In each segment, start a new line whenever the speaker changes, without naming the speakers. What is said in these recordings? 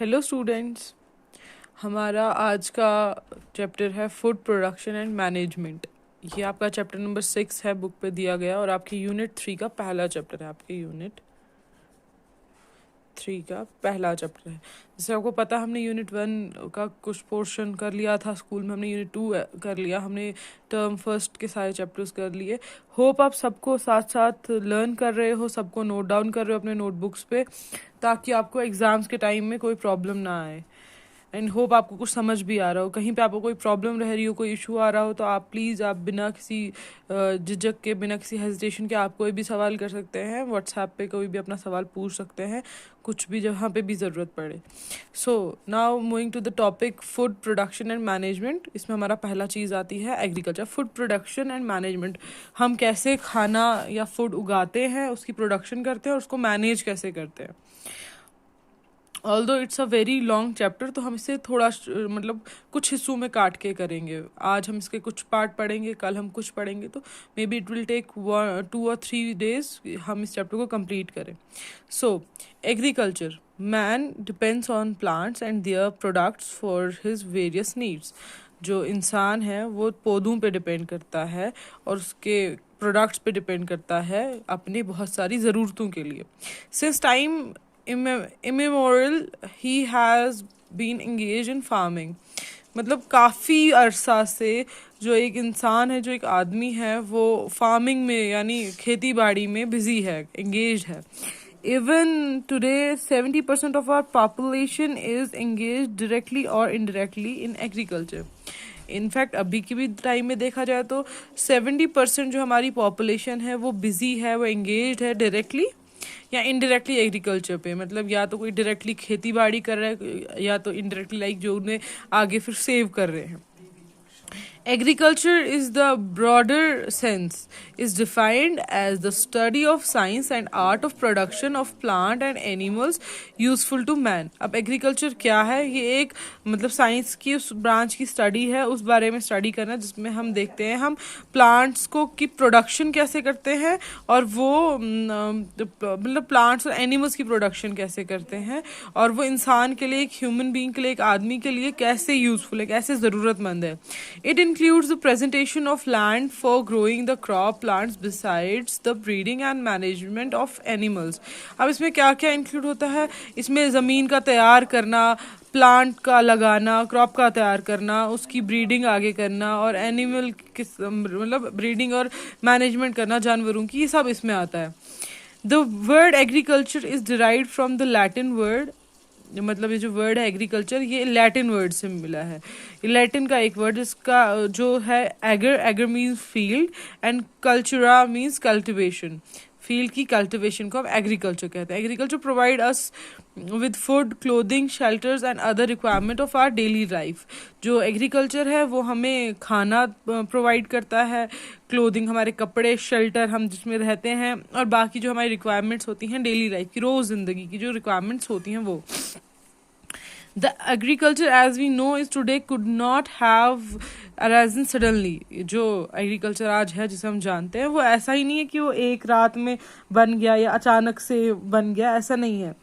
Hello students. हमारा आज का चैप्टर है फूड प्रोडक्शन एंड मैनेजमेंट। ये आपका चैप्टर नंबर 6 है, बुक पे दिया गया, और आपके यूनिट 3 का पहला चैप्टर है। आपके यूनिट 3 का पहला चैप्टर है। जैसे आपको पता, हमने यूनिट 1 का कुछ पोर्शन कर लिया था स्कूल में, हमने यूनिट 2 कर लिया, हमने टर्म फर्स्ट के सारे चैप्टर्स कर लिए। होप आप सबको साथ साथ लर्न कर रहे हो, सबको नोट डाउन कर रहे हो अपने नोटबुक्स पे, ताकि आपको एग्ज़ाम्स के टाइम में कोई प्रॉब्लम ना आए। एंड होप आपको कुछ समझ भी आ रहा हो। कहीं पे आपको कोई प्रॉब्लम रह रही हो, कोई इशू आ रहा हो, तो आप प्लीज़ आप बिना किसी झिझक के, बिना किसी हेजिटेशन के आप कोई भी सवाल कर सकते हैं। व्हाट्सएप पे कोई भी अपना सवाल पूछ सकते हैं, कुछ भी जहाँ पे भी ज़रूरत पड़े। So now moving to the topic food production and management. इसमें हमारा पहला चीज़ आती है agriculture. Food production and management, हम कैसे खाना या फूड उगाते हैं, उसकी प्रोडक्शन करते हैं और उसको मैनेज कैसे करते हैं। Although it's a very long chapter, तो हम इसे थोड़ा मतलब कुछ हिस्सों में काट के करेंगे। आज हम इसके कुछ पार्ट पढ़ेंगे, कल हम कुछ पढ़ेंगे, तो may be it will take 2 और 3 days हम इस चैप्टर को कंप्लीट करें। सो agriculture, man depends on plants and their products for his various needs. जो इंसान है वो पौधों पे डिपेंड करता है और उसके प्रोडक्ट्स पे डिपेंड करता है अपनी बहुत सारी ज़रूरतों के लिए। Since time immemorial he has been engaged in farming। मतलब काफ़ी अरसा से जो एक इंसान है, जो एक आदमी है, वो फार्मिंग में यानी खेती बाड़ी में बिजी है, एंगेज है। Even today 70% of our population is engage directly और इनडायरेक्टली इन एग्रीकल्चर। इनफैक्ट अभी के भी टाइम में देखा जाए तो 70% जो हमारी पॉपुलेशन है वो बिजी है, वो एंगेज है डायरेक्टली या इनडायरेक्टली एग्रीकल्चर पे। मतलब या तो कोई डायरेक्टली खेती बाड़ी कर रहा है, या तो इनडायरेक्टली लाइक जो उन्हें आगे फिर सेव कर रहे हैं। Agriculture is the broader sense, is defined as the study of science and art of production of plant and animals useful to man। अब एग्रीकल्चर क्या है? ये एक मतलब साइंस की उस ब्रांच की स्टडी है, उस बारे में स्टडी करना जिसमें हम देखते हैं हम प्लांट्स को की प्रोडक्शन कैसे करते हैं, और वो मतलब प्लांट्स और एनिमल्स की प्रोडक्शन कैसे करते हैं, और वो इंसान के लिए, एक ह्यूमन बीइंग के लिए, एक आदमी के लिए कैसे यूजफुल है, कैसे ज़रूरतमंद है। It includes the presentation of land for growing the crop plants besides the breeding and management of animals। अब इसमें क्या क्या इंक्लूड होता है? इसमें ज़मीन का तैयार करना, प्लांट का लगाना, क्रॉप का तैयार करना, उसकी ब्रीडिंग आगे करना, और एनिमल किस मतलब ब्रीडिंग और मैनेजमेंट करना जानवरों की, ये सब इसमें आता है। The word agriculture is derived from the Latin word, मतलब ये जो वर्ड है एग्रीकल्चर, ये लैटिन वर्ड से मिला है। ये लैटिन का एक वर्ड, इसका जो है ager, ager means field, and cultura means cultivation. Field की कल्टिवेशन को हम एग्रीकल्चर कहते हैं। Agriculture provide us with food, clothing, shelters and other requirement of our daily life. जो एग्रीकल्चर है वो हमें खाना प्रोवाइड करता है, क्लोथिंग हमारे कपड़े, शेल्टर हम जिसमें रहते हैं, और बाकी जो हमारी रिक्वायरमेंट्स होती हैं डेली लाइफ की, रोज़ ज़िंदगी की जो रिक्वायरमेंट्स होती हैं वो। The agriculture as we know is today could not have arisen suddenly। जो एग्रीकल्चर आज है जिसे हम जानते हैं, वो ऐसा ही नहीं है कि वो एक रात में बन गया या अचानक से बन गया, ऐसा नहीं है।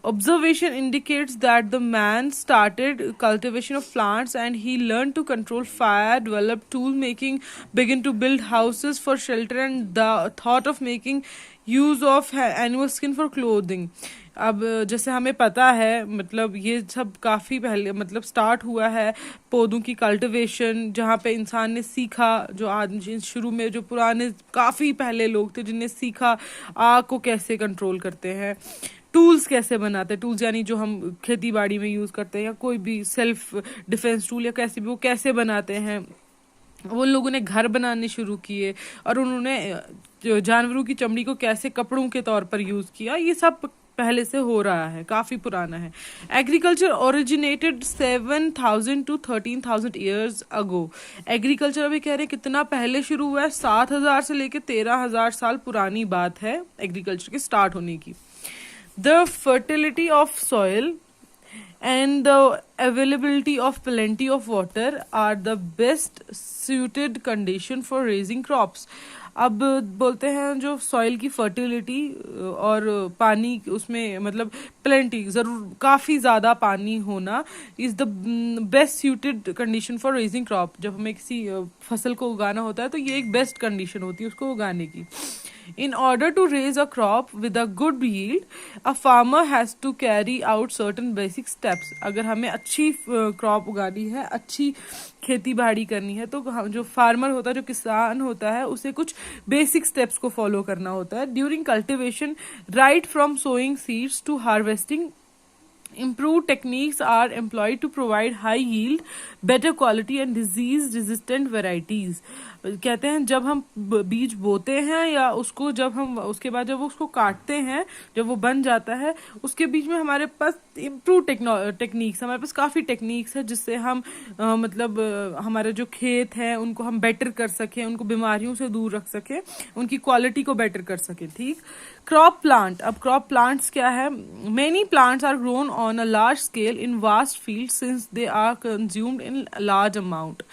Observation indicates that the man started cultivation of plants and he learned to control fire, developed tool making, began to build houses for shelter, and the thought of making use of animal skin for clothing। अब जैसे हमें पता है, मतलब ये सब काफ़ी पहले मतलब स्टार्ट हुआ है पौधों की कल्टीवेशन, जहाँ पे इंसान ने सीखा, जो आदमी शुरू में जो पुराने काफ़ी पहले लोग थे जिनने सीखा आग को कैसे कंट्रोल करते हैं, टूल्स कैसे बनाते हैं, टूल्स यानी जो हम खेती बाड़ी में यूज़ करते हैं, या कोई भी सेल्फ डिफेंस टूल या कैसे भी, वो कैसे बनाते हैं। वो लोगों ने घर बनाने शुरू किए, और उन्होंने जानवरों की चमड़ी को कैसे कपड़ों के तौर पर यूज़ किया, ये सब पहले से हो रहा है, काफ़ी पुराना है। Agriculture originated 7,000 to 13,000 years ago. Agriculture अभी कह रहे हैं कितना पहले शुरू हुआ है, 7,000 से लेकर 13,000 साल पुरानी बात है एग्रीकल्चर के स्टार्ट होने की। The fertility of soil and the availability of plenty of water are the best suited condition for raising crops। अब बोलते हैं जो सॉइल की फर्टिलिटी और पानी उसमें मतलब प्लेंटी ज़रूर काफ़ी ज़्यादा पानी होना is the best suited condition for raising crop. जब हमें किसी फसल को उगाना होता है तो ये एक बेस्ट कंडीशन होती है उसको उगाने की। In order to raise a crop with a good yield, a farmer has to carry out certain basic steps. अगर हमें अच्छी क्रॉप उगानी है, अच्छी खेती बाड़ी करनी है, तो हम जो फार्मर होता है, जो किसान होता है, उसे कुछ बेसिक स्टेप्स को फॉलो करना होता है during cultivation, right from sowing seeds to harvesting. Improved techniques are employed to provide high yield, better quality and disease resistant varieties. कहते हैं जब हम बीज बोते हैं या उसको जब हम उसके बाद जब उसको काटते हैं, जब वो बन जाता है, उसके बीच में हमारे पास इम्प्रूव टेक्निक्स, हमारे पास काफ़ी टेक्निक्स है जिससे हम मतलब हमारे जो खेत हैं उनको हम बेटर कर सकें, उनको बीमारियों से दूर रख सकें, उनकी क्वालिटी को बेटर कर सकें। ठीक। क्रॉप प्लांट, अब क्रॉप प्लांट्स क्या है? Many plants are grown on a large scale in vast field since they are consumed in large amount.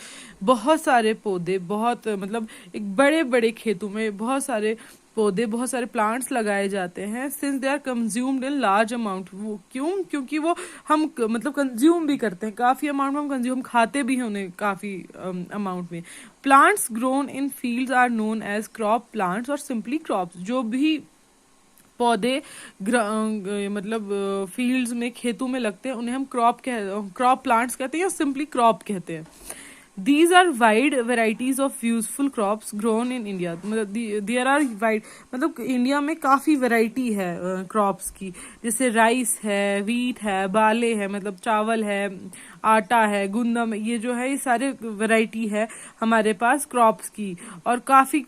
बहुत सारे पौधे, बहुत मतलब एक बड़े बड़े खेतों में बहुत सारे पौधे, बहुत सारे प्लांट्स लगाए जाते हैं। Since they are consumed in large amount, वो क्यों? क्योंकि वो हम मतलब कंज्यूम भी करते हैं काफ़ी अमाउंट में, हम कंज्यूम खाते भी हैं उन्हें काफ़ी अमाउंट में। Plants grown in fields are known as crop plants और सिंपली क्रॉप्स। जो भी पौधे मतलब फील्ड्स में, खेतों में लगते हैं उन्हें हम क्रॉप प्लांट्स कहते हैं या सिंपली क्रॉप कहते हैं। These are wide varieties of useful crops grown in India. मतलब there are wide, मतलब इंडिया में काफ़ी वैरायटी है क्रॉप्स की, जैसे राइस है, वीट है, बाले है, मतलब चावल है, आटा है, गुंदम, ये जो है ये सारे वैरायटी है हमारे पास क्रॉप्स की। और काफ़ी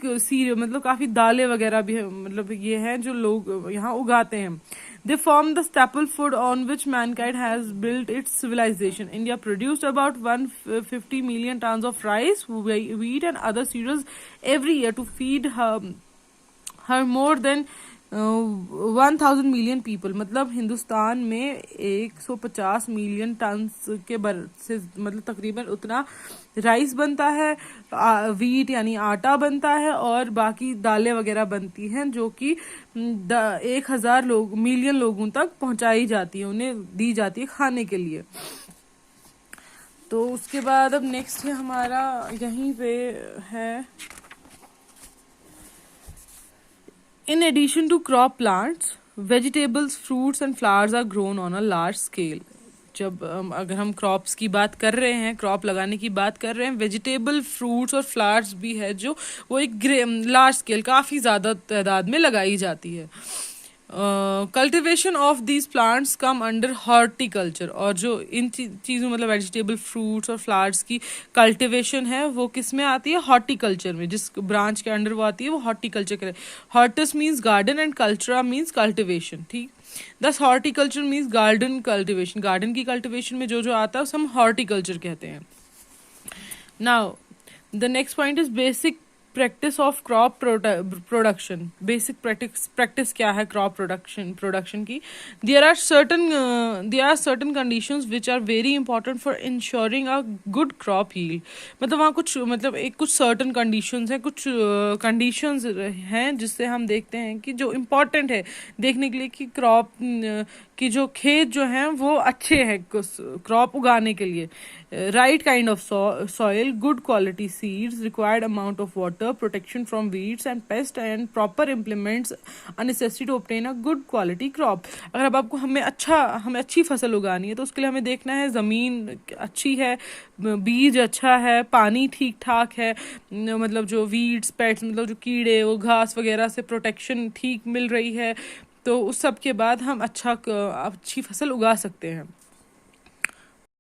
मतलब काफ़ी दालें वगैरह भी है, मतलब ये हैं जो लोग यहाँ उगाते हैं। They form the staple food on which mankind has built its civilization. India produced about 150 million tons of rice, wheat and other cereals every year to feed her more than 1000 million people. मतलब हिंदुस्तान में 150 million ton के से मतलब तकरीबन उतना rice बनता है, wheat यानी आटा बनता है, और बाकी दालें वगैरह बनती हैं जो कि 1000 मिलियन लोगों तक पहुंचाई जाती है, उन्हें दी जाती है खाने के लिए। तो उसके बाद अब नेक्स्ट है हमारा यहीं पे है, In addition to crop plants, vegetables, fruits and flowers are grown on a large scale. जब अगर हम क्रॉप्स की बात कर रहे हैं, क्रॉप लगाने की बात कर रहे हैं, वेजिटेबल, फ्रूट्स और फ्लावर्स भी है जो वो एक लार्ज स्केल काफ़ी ज़्यादा तादाद में लगाई जाती है। Cultivation of these plants come under horticulture. और जो इन चीज़ों मतलब वेजिटेबल, फ्रूट्स और फ्लावर्स की कल्टिवेशन है वो किस में आती है? हॉर्टिकल्चर में। जिस ब्रांच के अंडर वो आती है वो हॉर्टिकल्चर करे। Hortus means garden and cultura means cultivation. ठीक। Thus horticulture means garden cultivation. Garden की कल्टिवेशन में जो जो आता है उसे हम हॉर्टिकल्चर कहते हैं। Now the next point is basic practice of crop production. Basic practice क्या है क्रॉप प्रोडक्शन की? There are certain conditions which are very important for ensuring a good crop yield. मतलब वहाँ कुछ मतलब एक कुछ सर्टन कंडीशंस हैं, कुछ कंडीशंस हैं जिससे हम देखते हैं कि जो इम्पोर्टेंट है देखने के लिए कि क्रॉप कि जो खेत जो हैं वो अच्छे हैं क्रॉप उगाने के लिए। Right kind of soil, good quality seeds, required amount of water, protection from weeds and pest and proper implements are necessary to obtain a good quality crop. अगर अब आपको हमें अच्छी फसल उगानी है तो उसके लिए हमें देखना है ज़मीन अच्छी है, बीज अच्छा है, पानी ठीक ठाक है, मतलब जो वीड्स, पेट्स मतलब जो कीड़े वो घास वगैरह से प्रोटेक्शन ठीक मिल रही है, तो उस सब के बाद हम अच्छी फसल उगा सकते हैं।